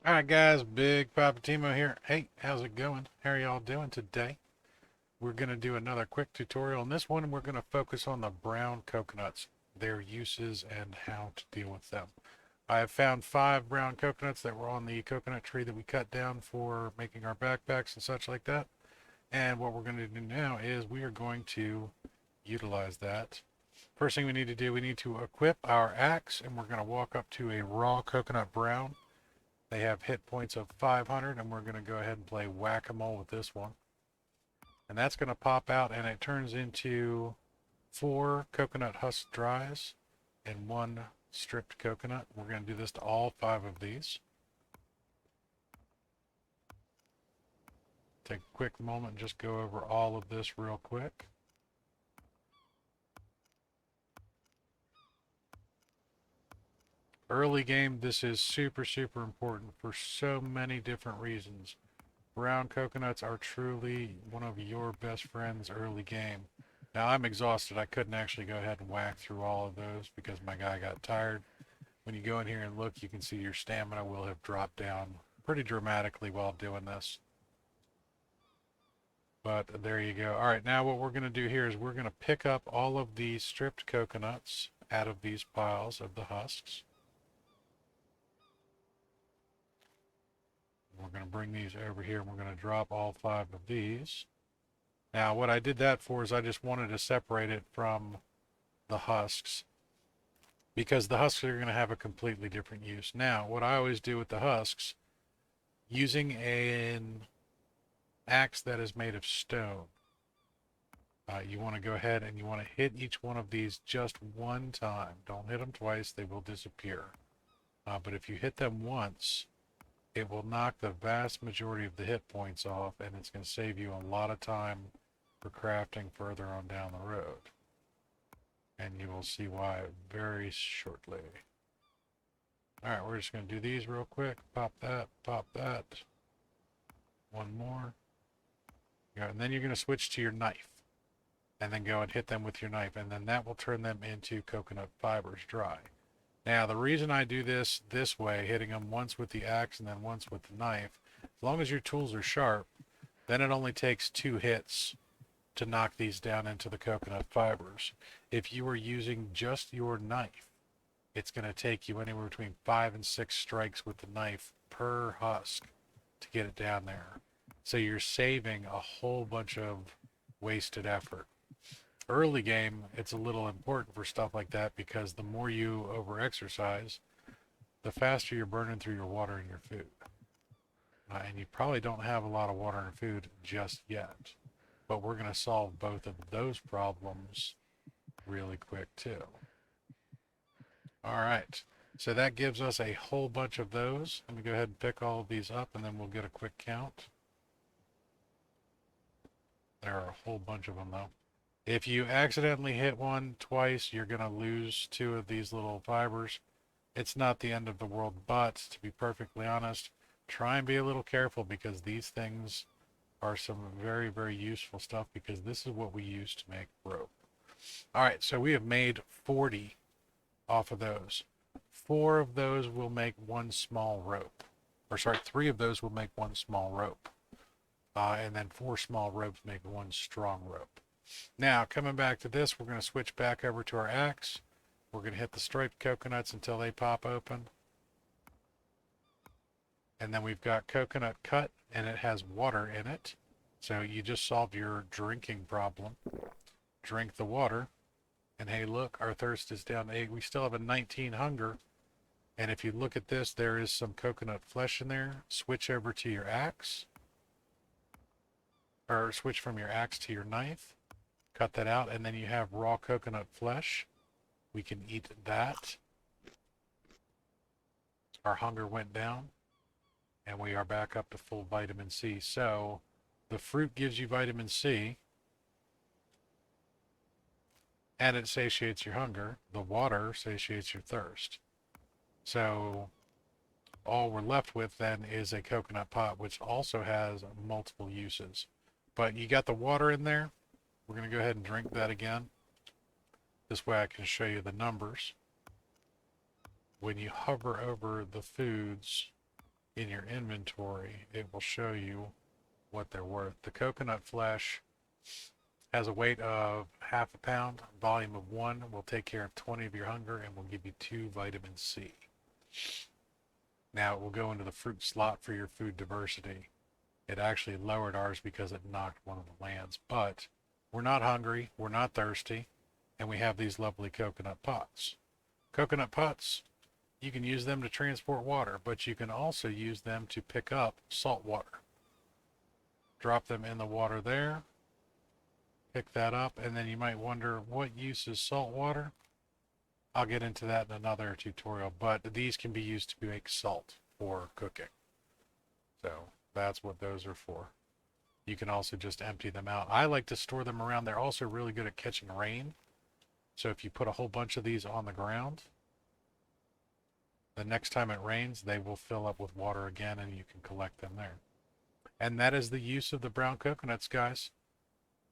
Alright guys, BigPoppaTMo here. Hey, how's it going? How are y'all doing today? We're going to do another quick tutorial. In this one, we're going to focus on the brown coconuts, their uses, and how to deal with them. I have found 5 brown coconuts that were on the coconut tree that we cut down for making our backpacks and such like that. And what we're going to do now is we are going to utilize that. First thing we need to do, we need to equip our axe, and we're going to walk up to a raw coconut brown. They have hit points of 500, and we're going to go ahead and play whack-a-mole with this one. And that's going to pop out, and it turns into 4 coconut husk dries and 1 stripped coconut. We're going to do this to all 5 of these. Take a quick moment and just go over all of this real quick. Early game, this is super important for so many different reasons. Brown coconuts are truly one of your best friends early game. Now I'm exhausted. I couldn't actually go ahead and whack through all of those because my guy got tired. When you go in here and look, you can see your stamina will have dropped down pretty dramatically while doing this. But there you go. Alright, now what we're going to do here is we're going to pick up all of these stripped coconuts out of these piles of the husks. We're going to bring these over here and we're going to drop all 5 of these. Now what I did that for is I just wanted to separate it from the husks because the husks are going to have a completely different use. Now what I always do with the husks, using an axe that is made of stone, you want to go ahead and you want to hit each one of these just one time. Don't hit them twice, they will disappear. But if you hit them once, it will knock the vast majority of the hit points off, and it's going to save you a lot of time for crafting further on down the road. And you will see why very shortly. Alright, we're just going to do these real quick. Pop that, pop that. One more. And then you're going to switch to your knife. And then go and hit them with your knife, and then that will turn them into coconut fibers dry. Now, the reason I do this way, hitting them once with the axe and then once with the knife, as long as your tools are sharp, then it only takes 2 hits to knock these down into the coconut fibers. If you are using just your knife, it's going to take you anywhere between 5 and 6 strikes with the knife per husk to get it down there. So you're saving a whole bunch of wasted effort. Early game, it's a little important for stuff like that because the more you over-exercise, the faster you're burning through your water and your food. And you probably don't have a lot of water and food just yet. But we're going to solve both of those problems really quick too. Alright, so that gives us a whole bunch of those. Let me go ahead and pick all of these up and then we'll get a quick count. There are a whole bunch of them though. If you accidentally hit one twice, you're going to lose 2 of these little fibers. It's not the end of the world, but to be perfectly honest, try and be a little careful because these things are some very useful stuff because this is what we use to make rope. Alright, so we have made 40 off of those. 4 of those will make 1 small rope. Or sorry, 3 of those will make 1 small rope. And then 4 small ropes make 1 strong rope. Now, coming back to this, we're going to switch back over to our axe. We're going to hit the striped coconuts until they pop open. And then we've got coconut cut, and it has water in it. So you just solved your drinking problem. Drink the water. And hey, look, our thirst is down to 8. We still have a 19 hunger. And if you look at this, there is some coconut flesh in there. Switch over to your axe. Or switch from your axe to your knife. Cut that out, and then you have raw coconut flesh. We can eat that. Our hunger went down, and we are back up to full vitamin C. So, the fruit gives you vitamin C, and it satiates your hunger. The water satiates your thirst. So, all we're left with then is a coconut pot, which also has multiple uses. But you got the water in there. We're going to go ahead and drink that again. This way I can show you the numbers. When you hover over the foods, in your inventory, it will show you what they're worth. The coconut flesh has a weight of half a pound, volume of 1, will take care of 20 of your hunger, and will give you 2 vitamin C. Now it will go into the fruit slot for your food diversity. It actually lowered ours because it knocked one of the lands, but we're not hungry, we're not thirsty, and we have these lovely coconut pots. Coconut pots, you can use them to transport water, but you can also use them to pick up salt water. Drop them in the water there, pick that up, and then you might wonder, what use is salt water? I'll get into that in another tutorial, but these can be used to make salt for cooking. So that's what those are for. You can also just empty them out. I like to store them around. They're also really good at catching rain. So if you put a whole bunch of these on the ground, the next time it rains, they will fill up with water again and you can collect them there. And that is the use of the brown coconuts, guys.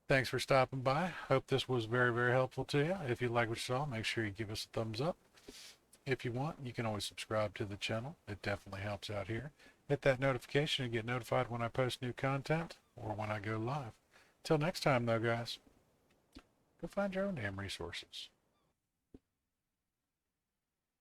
Thanks for stopping by. Hope this was very, very helpful to you. If you like what you saw, make sure you give us a thumbs up. If you want, you can always subscribe to the channel. It definitely helps out here. Hit that notification to get notified when I post new content or when I go live. Till next time, though, guys, go find your own damn resources.